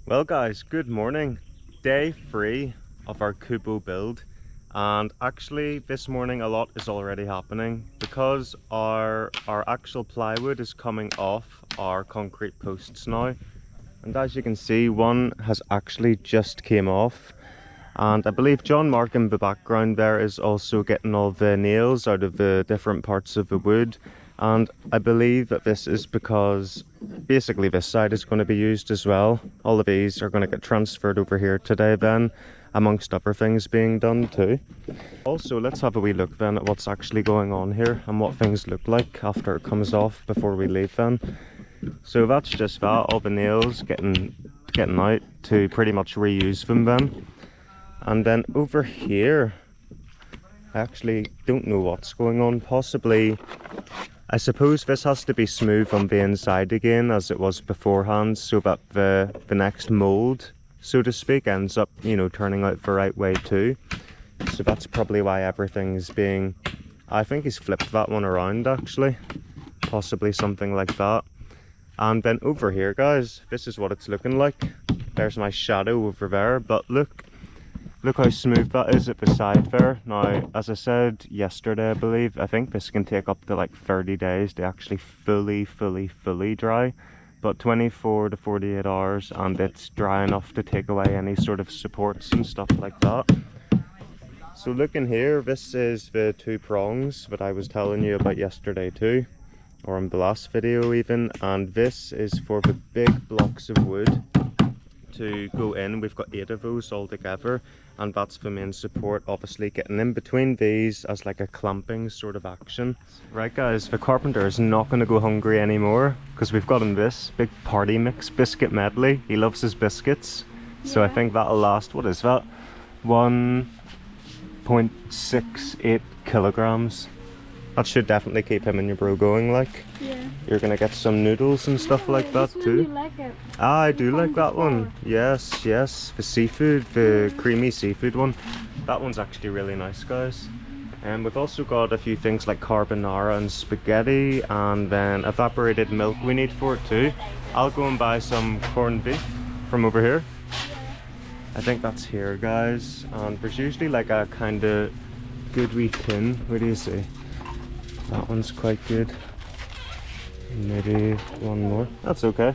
Well guys, good morning. Day 3 of our Kubo build, and actually this morning a lot is already happening because our actual plywood is coming off our concrete posts now, and as you can see one has actually just came off, and I believe John Mark in the background there is also getting all the nails out of the different parts of the wood. And I believe that this is because basically this side is going to be used as well. All of these are going to get transferred over here today then, amongst other things being done too. Also, let's have a wee look then at what's actually going on here and what things look like after it comes off before we leave then. So that's just that, all the nails getting out to pretty much reuse them then. And then over here, I actually don't know what's going on. Possibly, I suppose this has to be smooth on the inside again as it was beforehand, so that the next mould, so to speak, ends up, you know, turning out the right way too. So that's probably why everything's being... I think he's flipped that one around actually. Possibly something like that. And then over here, guys, this is what it's looking like. There's my shadow over there, but look how smooth that is at the side there. Now, as I said yesterday, I believe, I think this can take up to like 30 days to actually fully dry. But 24 to 48 hours and it's dry enough to take away any sort of supports and stuff like that. So looking here, this is the two prongs that I was telling you about yesterday too, or in the last video even. And this is for the big blocks of wood to go in. We've got 8 of those all together, and that's the main support, obviously getting in between these as like a clamping sort of action. Right guys, the carpenter is not going to go hungry anymore because we've got him this big party mix biscuit medley. He loves his biscuits, so I think that'll last, what is that, 1.68 kilograms. That should definitely keep him and your bro going, like. Yeah. You're gonna get some noodles and stuff like that too. You like it. Ah, I do like that one. Yes, yes. The seafood, the creamy seafood one. That one's actually really nice, guys. And we've also got a few things like carbonara and spaghetti, and then evaporated milk we need for it too. I'll go and buy some corned beef from over here. I think that's here, guys. And there's usually like a kind of good wee tin. What do you see? That one's quite good. Maybe one more. That's okay.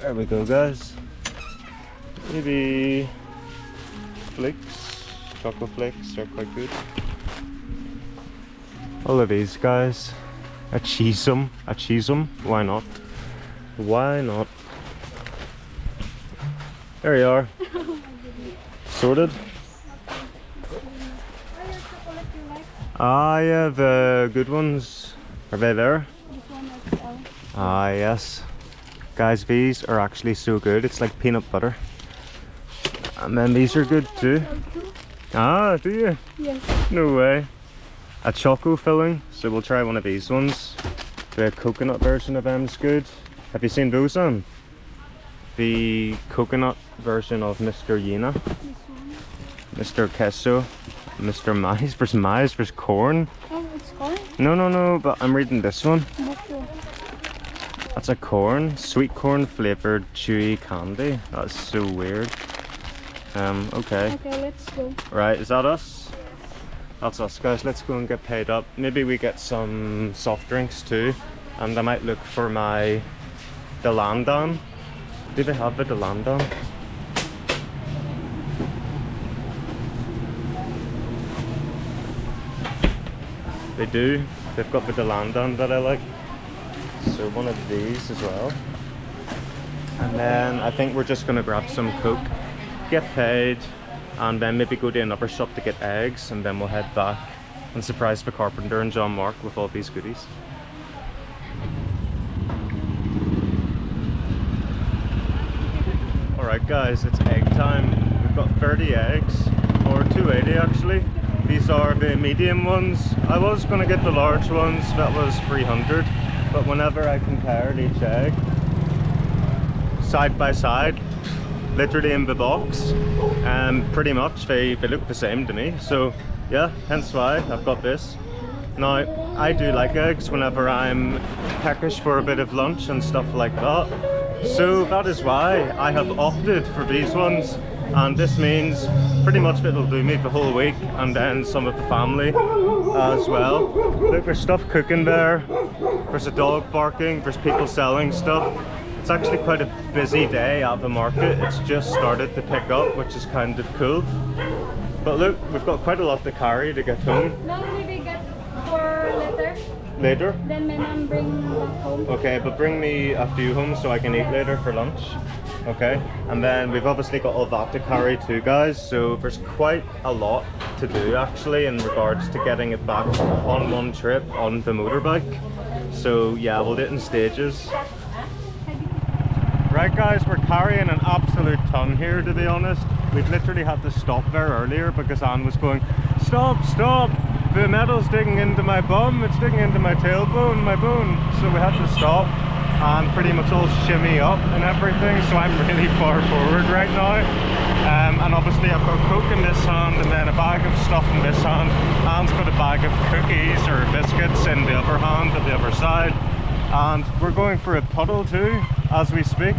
There we go, guys. Maybe flakes, chocolate flakes are quite good. All of these, guys. A cheese 'em. Why not? Why not? There you are. Sorted. Ah, yeah, the good ones. Are they there? Ah, yes. Guys, these are actually so good. It's like peanut butter. And then these are good too. Ah, do you? Yes. No way. A choco filling. So we'll try one of these ones. The coconut version of them's good. Have you seen those on? The coconut version of Mr. Yena. Mr. Queso. Mr. Mais. There's corn. Oh, it's corn? No, but I'm reading this one. That's a corn. Sweet corn flavoured chewy candy. That's so weird. Okay. Okay, let's go. Right, is that us? That's us, guys. Let's go and get paid up. Maybe we get some soft drinks too. And I might look for my Delandan. Do they have the Delandan? They do. They've got the Delandan that I like. So one of these as well. And then I think we're just going to grab some Coke, get paid, and then maybe go to another shop to get eggs, and then we'll head back and surprise the carpenter and John Mark with all these goodies. Alright guys, it's egg time. We've got 30 eggs, or 280 actually. These are the medium ones. I was going to get the large ones, that was 300, but whenever I compared each egg side by side, literally in the box, pretty much they look the same to me. So yeah, hence why I've got this. Now, I do like eggs whenever I'm peckish for a bit of lunch and stuff like that. So that is why I have opted for these ones, and this means pretty much it'll do me the whole week, and then some of the family as well. Look, there's stuff cooking there, there's a dog barking, there's people selling stuff. It's actually quite a busy day at the market. It's just started to pick up, which is kind of cool. But look, we've got quite a lot to carry to get home. No, maybe get for later. Later? Then my mom bring back home. Okay, but bring me a few home so I can eat later for lunch. Okay, and then we've obviously got all that to carry too, guys. So there's quite a lot to do actually in regards to getting it back on one trip on the motorbike. So yeah, we'll do it in stages. Right guys, we're carrying an absolute ton here, to be honest. We've literally had to stop there earlier because Anne was going, stop, stop, the metal's digging into my bum, it's digging into my tailbone, my bone. So we had to stop and pretty much all shimmy up and everything. So I'm really far forward right now. And obviously I've got Coke in this hand and then a bag of stuff in this hand. Anne's got a bag of cookies or biscuits in the other hand at the other side. And we're going for a puddle too as we speak,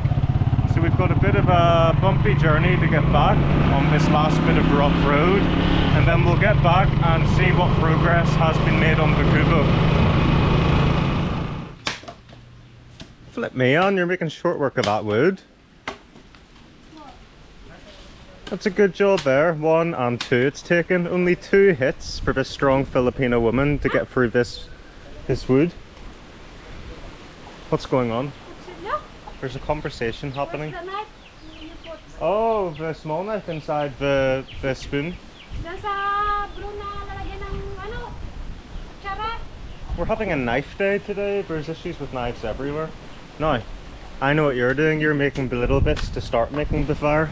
so we've got a bit of a bumpy journey to get back on this last bit of rough road, and then we'll get back and see what progress has been made on the Kubo. Flip me on, you're making short work of that wood. That's a good job there. 1 and 2 it's taken. Only 2 hits for this strong Filipino woman to get through this wood. What's going on? There's a conversation happening. Oh, the small knife inside the spoon. We're having a knife day today. There's issues with knives everywhere. Now, I know what you're doing. You're making the little bits to start making the fire.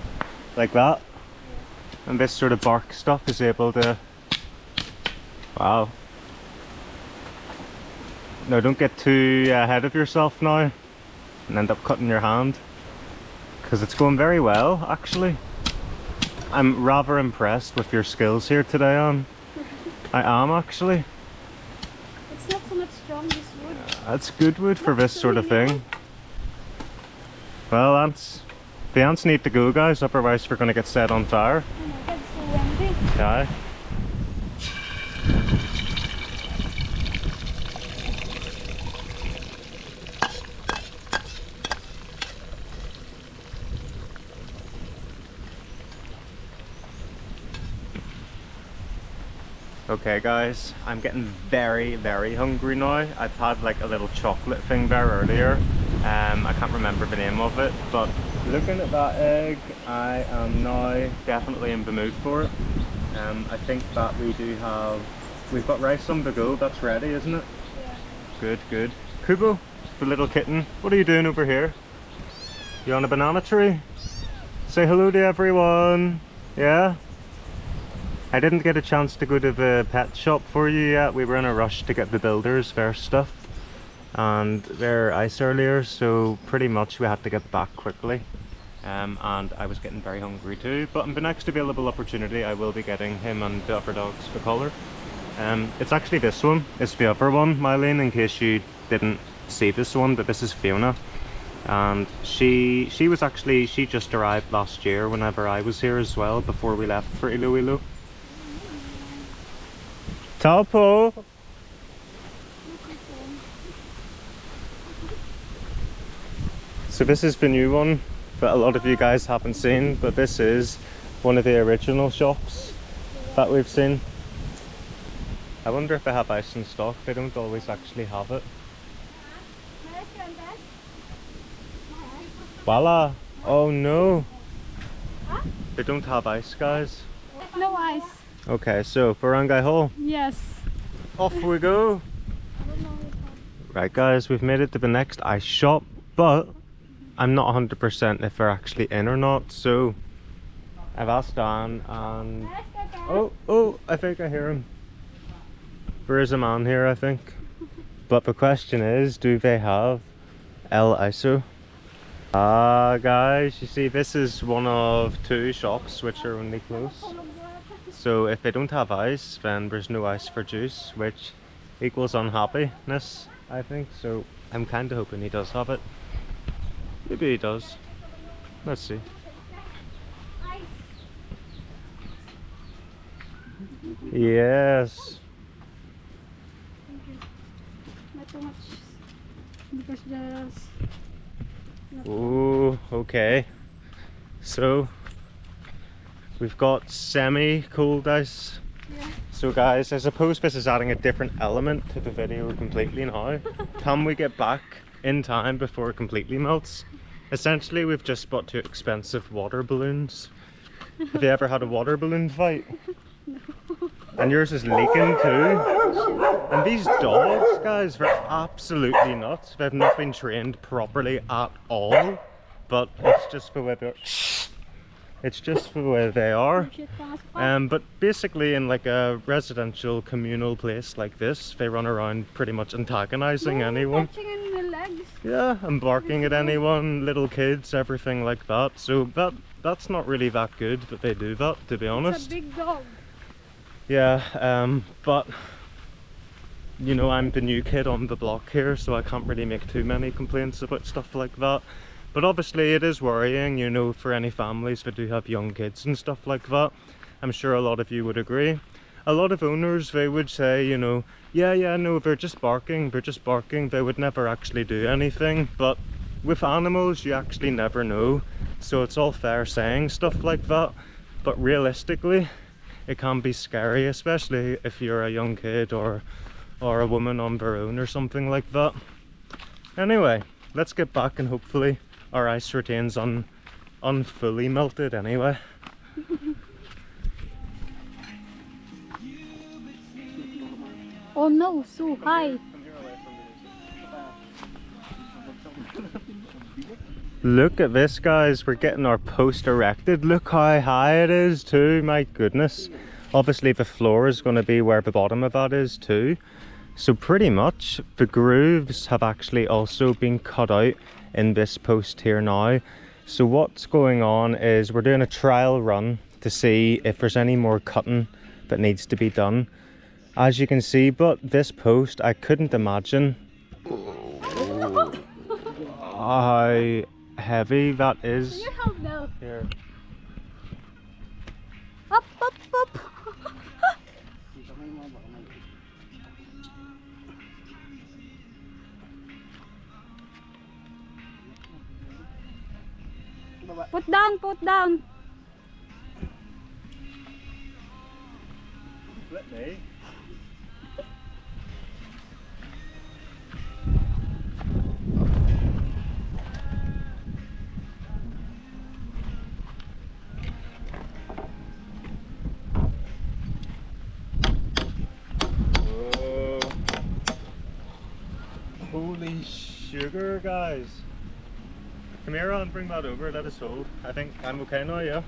Like that. And this sort of bark stuff is able to... Wow. No, don't get too ahead of yourself now and end up cutting your hand, because it's going very well actually. I'm rather impressed with your skills here today, Anne. I am actually. It's not so much strong, this wood. That's good wood for this sort of thing. Well, the ants need to go, guys, otherwise we're going to get set on fire. Oh my God, it's so windy. Okay. Okay guys, I'm getting very hungry now. I've had like a little chocolate thing there earlier. I can't remember the name of it, but looking at that egg, I am now definitely in the mood for it. I think that we've got rice on the go. That's ready, isn't it? Yeah. Good, good. Kubo, the little kitten, what are you doing over here? You on a banana tree? Say hello to everyone. Yeah? I didn't get a chance to go to the pet shop for you yet. We were in a rush to get the builders their stuff and their ice earlier, so pretty much we had to get back quickly. And I was getting very hungry too, but in the next available opportunity I will be getting him and the other dogs the collar. It's actually this one, it's the other one, Mylene, in case you didn't see this one, but this is Fiona. And she just arrived last year whenever I was here as well, before we left for Iloilo. Taupo! So this is the new one that a lot of you guys haven't seen, but this is one of the original shops that we've seen. I wonder if they have ice in stock. They don't always actually have it. Voila! Oh no! They don't have ice, guys. No ice. Okay, so Barangay Hall. Yes. Off we go! Right guys, we've made it to the next ice shop, but I'm not 100% if they're actually in or not, so I've asked Dan and... Oh, I think I hear him. There is a man here, I think. But the question is, do they have El ISO? Guys, you see this is one of 2 shops which are only close. So if they don't have ice, then there's no ice for juice, which equals unhappiness, I think. So I'm kind of hoping he does have it. Maybe he does. Let's see. Yes. Not too much because there's Ooh, okay. So we've got semi-cold ice. yeah. So guys, I suppose this is adding a different element to the video completely now. Can we get back in time before it completely melts? Essentially, we've just bought 2 expensive water balloons. Have you ever had a water balloon fight? No. And yours is leaking too. And these dogs, guys, they're absolutely nuts. They've not been trained properly at all. But it's just the way they're... It's just the way they are. But basically in like a residential communal place like this, they run around pretty much antagonizing anyone. Touching in the legs. Yeah, and barking at anyone, little kids, everything like that. So that's not really that good that they do that, to be honest. It's a big dog. Yeah, but you know, I'm the new kid on the block here, so I can't really make too many complaints about stuff like that. But obviously it is worrying, you know, for any families that do have young kids and stuff like that. I'm sure a lot of you would agree. A lot of owners, they would say, you know, yeah, no, they're just barking, they would never actually do anything. But with animals, you actually never know. So it's all fair saying stuff like that. But realistically, it can be scary, especially if you're a young kid or a woman on their own or something like that. Anyway, let's get back and hopefully our ice retains unfully melted anyway. Oh no, so high. Look at this, guys, we're getting our post erected. Look how high it is too, my goodness. Obviously the floor is going to be where the bottom of that is too. So pretty much the grooves have actually also been cut out in this post here now. So what's going on is we're doing a trial run to see if there's any more cutting that needs to be done. As you can see, but this post, I couldn't imagine how heavy that is. Can you help now? Here. Up, up, up. Put down, put down. Let me. Whoa. Holy sugar, guys. Come here on, bring that over, let us hold. I think I'm okay now, yeah?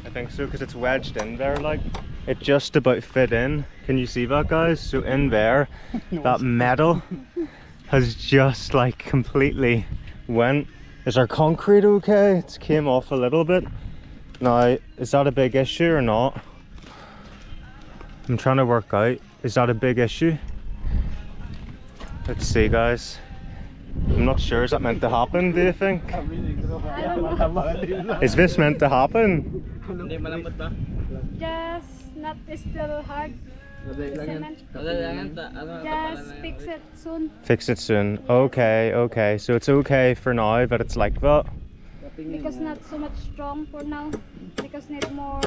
I think so, because it's wedged in there, like. It just about fit in. Can you see that, guys? So in there, that metal has just like completely went. Is our concrete okay? It's came off a little bit. Now, is that a big issue or not? I'm trying to work out. Is that a big issue? Let's see, guys. I'm not sure. Is that meant to happen, do you think? Is this meant to happen? Just not still hard. Cement. Just fix it soon. Fix it soon. Okay, okay. So it's okay for now, but it's like that. Because not so much strong for now. Because need more.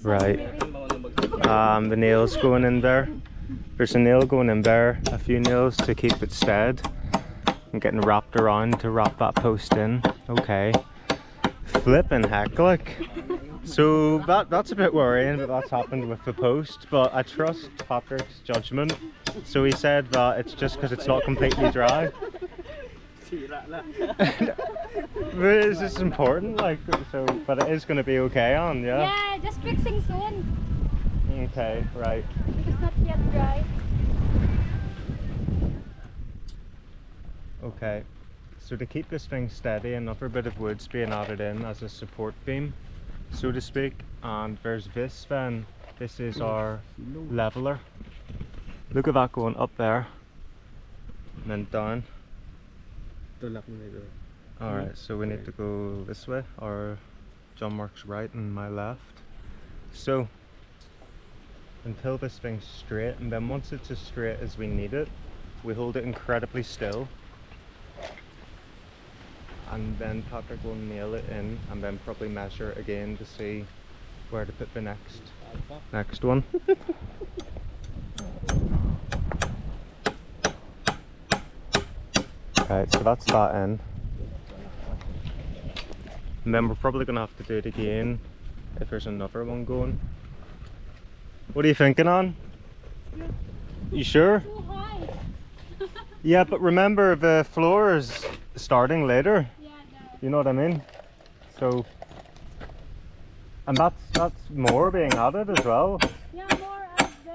Right. Maybe. The nails going in there. There's a nail going in there. A few nails to keep it stead. I'm getting wrapped around to wrap that post in. Okay. Flipping heck, like. So that's a bit worrying that that's happened with the post, but I trust Patrick's judgment. So he said that it's just because it's not completely dry. But is this important? Like, so, but it is going to be okay on, yeah? Yeah, just fixing soon. Okay, right. It's not yet dry. Okay. So to keep this thing steady, another bit of wood's being added in as a support beam, so to speak. And there's this then. This is our leveler. Look at that going up there and then down. Alright, so we need to go this way, or John Mark's right and my left. So, until this thing's straight, and then once it's as straight as we need it, we hold it incredibly still. And then Patrick will nail it in, and then probably measure again to see where to put the next one. Right, so that's that in. And then we're probably going to have to do it again if there's another one going. What are you thinking on? You sure? Too high. Yeah, but remember the floor is starting later. Yeah, You know what I mean? So, and that's more being added as well. yeah, more of the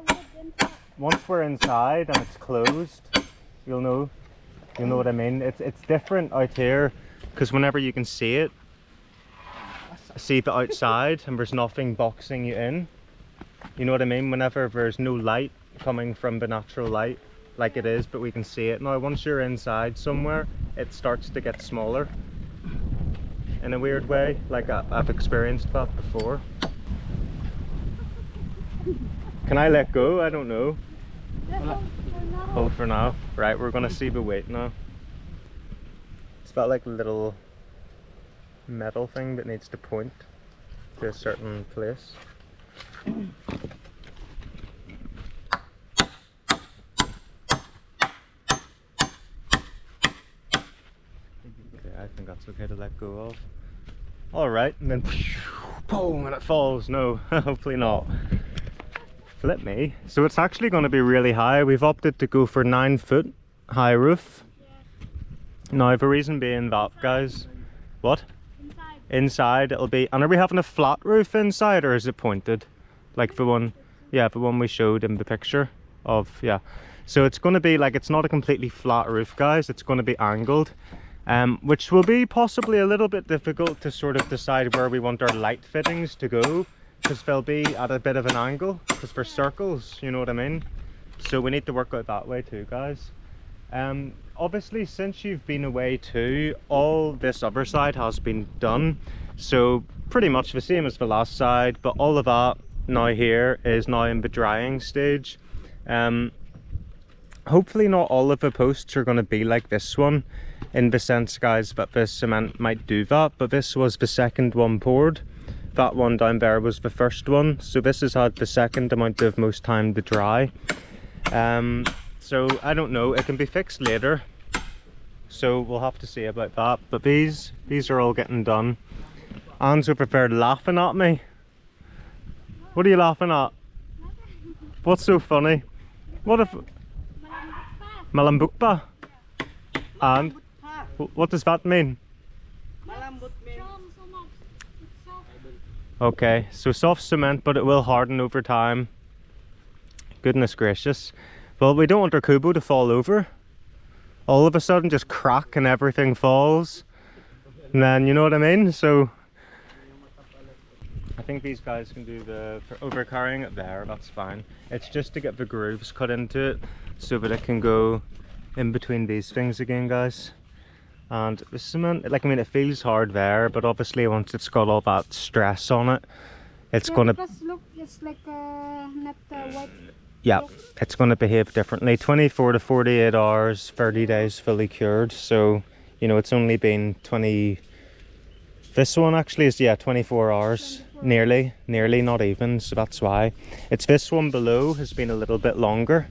wood inside. Once we're inside and it's closed, you'll know what I mean. It's different out here because whenever you can see the outside and there's nothing boxing you in. You know what I mean? Whenever there's no light coming from the natural light like it is, but we can see it. Now once you're inside somewhere, it starts to get smaller in a weird way, like I've experienced that before. Can I let go? I don't know. Hold for now. Right, we're gonna see the weight now. It's got like a little metal thing that needs to point to a certain place. Okay, I think that's okay to let go of. Alright, and then boom, and it falls. No, hopefully not. Flip me. So it's actually going to be really high. We've opted to go for 9 foot high roof. Now the reason being that, guys, what? Inside it'll be, and are we having a flat roof inside or is it pointed? Like the one, yeah, the one we showed in the picture of, yeah. So it's going to be like, it's not a completely flat roof, guys. It's going to be angled, which will be possibly a little bit difficult to sort of decide where we want our light fittings to go, because they'll be at a bit of an angle, because for circles, you know what I mean? So we need to work out that way too, guys. Obviously, since you've been away too, all this other side has been done. So pretty much the same as the last side, but all of that now here is now in the drying stage. Hopefully not all of the posts are going to be like this one, in the sense, guys, that the cement might do that, but this was the second one poured. That one down there was the first one, so this has had the second amount of most time to dry. So I don't know, it can be fixed later, so we'll have to see about that. But these are all getting done. Anne's over there laughing at me. What are you laughing at? What's so funny? What if Malambukpa? And what does that mean? Okay, so soft cement, but it will harden over time. Goodness gracious. Well, we don't want our Kubo to fall over. All of a sudden just crack and everything falls. And then, you know what I mean? So I think these guys can do for over carrying it there, that's fine. It's just to get the grooves cut into it so that it can go in between these things again, guys. And the cement, like, I mean, it feels hard there, but obviously once it's got all that stress on it, it's gonna... Because look, it's like not white. Yeah, it's going to behave differently. 24 to 48 hours, 30 days fully cured. So, you know, it's only been 20... This one actually is, yeah, 24 hours. 24. Nearly, not even. So that's why. It's this one below has been a little bit longer.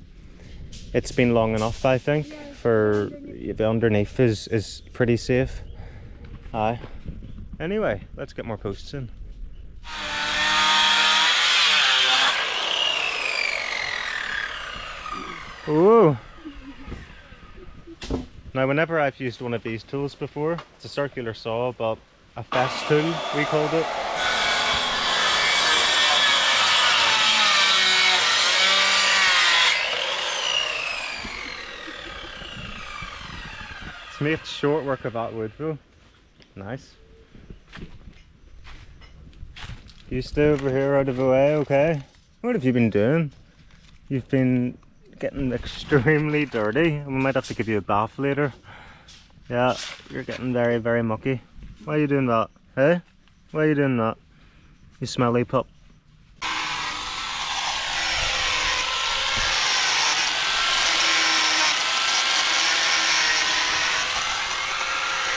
It's been long enough, I think, for the underneath is pretty safe. Aye. Anyway, let's get more posts in. Ooh. Now, whenever I've used one of these tools before, it's a circular saw, but a fest tool, we called it. It's made short work of that wood though. Nice. You stay over here out of the way, okay? What have you been doing? You've been getting extremely dirty. We might have to give you a bath later. Yeah, you're getting very, very mucky. Why are you doing that? Hey? Why are you doing that? You smelly pup.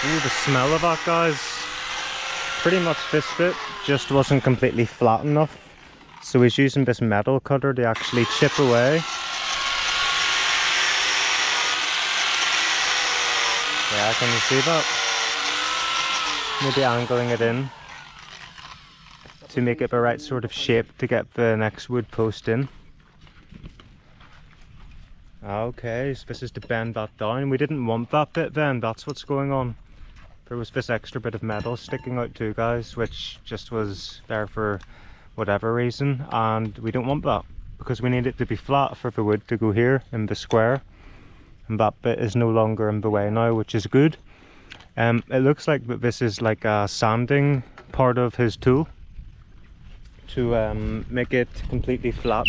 Ooh, the smell of that, guys. Pretty much this bit just wasn't completely flat enough. So he's using this metal cutter to actually chip away. Yeah, can you see that? Maybe angling it in to make it the right sort of shape to get the next wood post in. Okay, so this is to bend that down. We didn't want that bit then, that's what's going on. There was this extra bit of metal sticking out too, guys, which just was there for whatever reason, and we don't want that because we need it to be flat for the wood to go here in the square, and that bit is no longer in the way now, which is good. It looks like that this is like a sanding part of his tool to make it completely flat.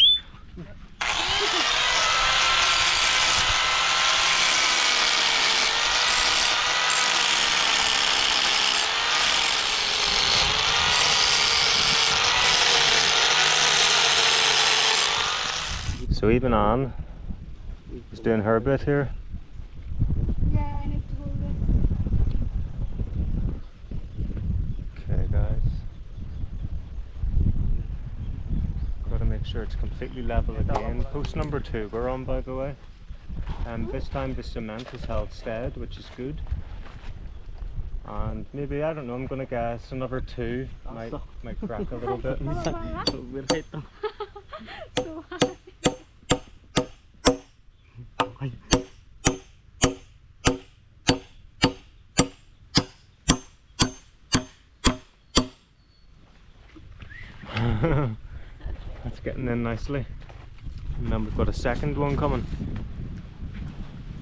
So even Anne is doing her bit here. Yeah, I need to hold it. Okay, guys. Gotta make sure it's completely level again. Post number 2 we're on, by the way. This time the cement is held steady, which is good. And maybe, I don't know, I'm gonna guess another 2 might crack a little bit. So high. That's getting in nicely. And then we've got a second one coming.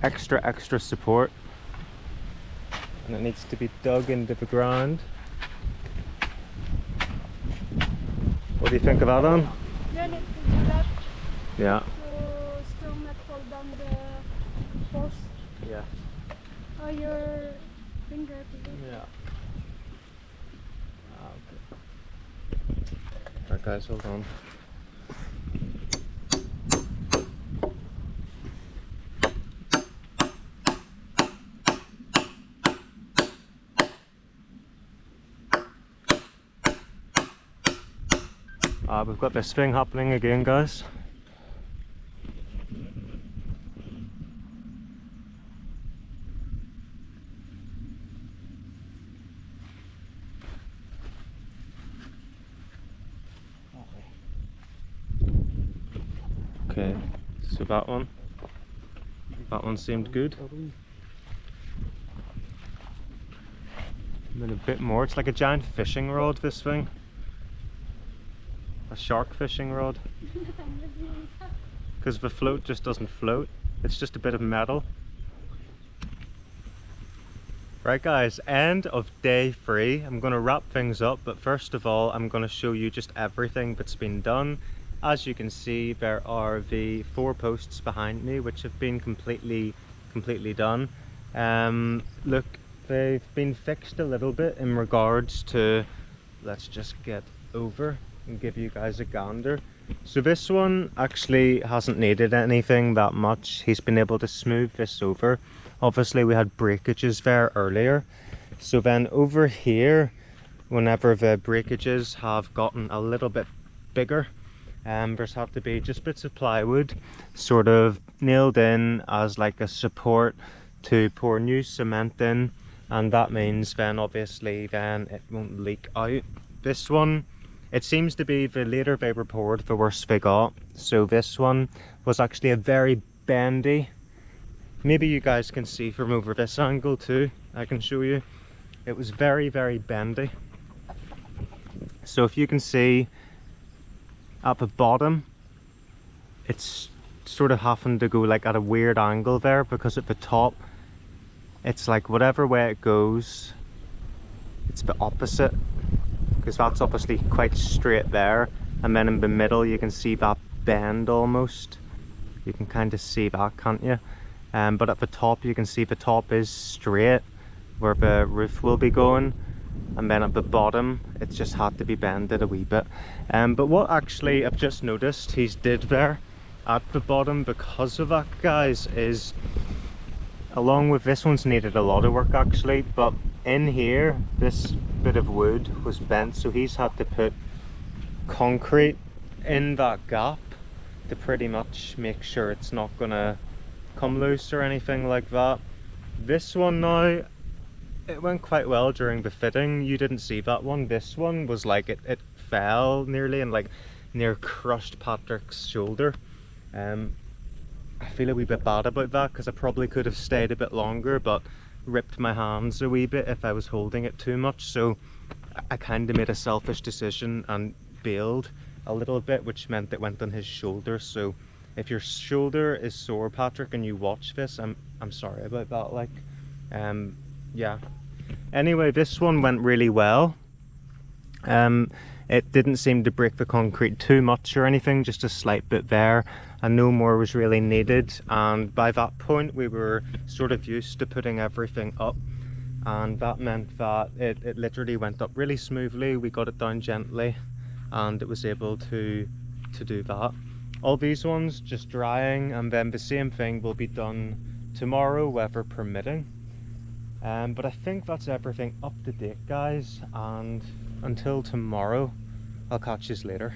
Extra support. And it needs to be dug into the ground. What do you think of that, Anne? You need to do that Yeah. to still not fall down the post. Yeah. Or your finger. Yeah. Okay. Alright guys, hold on. We've got this thing happening again, guys. Okay, so that one seemed good. And then a bit more. It's like a giant fishing rod, this thing. A shark fishing rod. Because the float just doesn't float. It's just a bit of metal. Right guys, end of day 3. I'm going to wrap things up, but first of all I'm going to show you just everything that's been done. As you can see, there are the 4 posts behind me which have been completely done. Look, they've been fixed a little bit in regards to, let's just get over and give you guys a gander. So this one actually hasn't needed anything that much. He's been able to smooth this over. Obviously we had breakages there earlier. So then over here, whenever the breakages have gotten a little bit bigger, there's had to be just bits of plywood sort of nailed in as like a support to pour new cement in, and that means then obviously then it won't leak out. This one, it seems to be the later they were poured, the worse they got. So this one was actually a very bendy. Maybe you guys can see from over this angle too. I can show you. It was very bendy. So if you can see at the bottom, it's sort of having to go like at a weird angle there, because at the top, it's like whatever way it goes, it's the opposite. Because that's obviously quite straight there, and then in the middle you can see that bend almost. You can kind of see that, can't you? but at the top you can see the top is straight where the roof will be going, and then at the bottom it's just had to be bended a wee bit. But what actually I've just noticed he's did there at the bottom because of that, guys, is along with this one's needed a lot of work actually, but in here this bit of wood was bent, so he's had to put concrete in that gap to pretty much make sure it's not gonna come loose or anything like that. This one now, it went quite well during the fitting. You didn't see that one. This one was like it fell nearly and like near crushed Patrick's shoulder. I feel a wee bit bad about that because I probably could have stayed a bit longer, but ripped my hands a wee bit if I was holding it too much. So I kind of made a selfish decision and bailed a little bit, which meant it went on his shoulder. So if your shoulder is sore, Patrick, and you watch this, I'm sorry about that. Like, yeah. Anyway, this one went really well. It didn't seem to break the concrete too much or anything, just a slight bit there, and no more was really needed. And by that point we were sort of used to putting everything up, and that meant that it literally went up really smoothly. We got it down gently and it was able to do that. All these ones just drying, and then the same thing will be done tomorrow, weather permitting. But I think that's everything up to date, guys, and until tomorrow, I'll catch you later.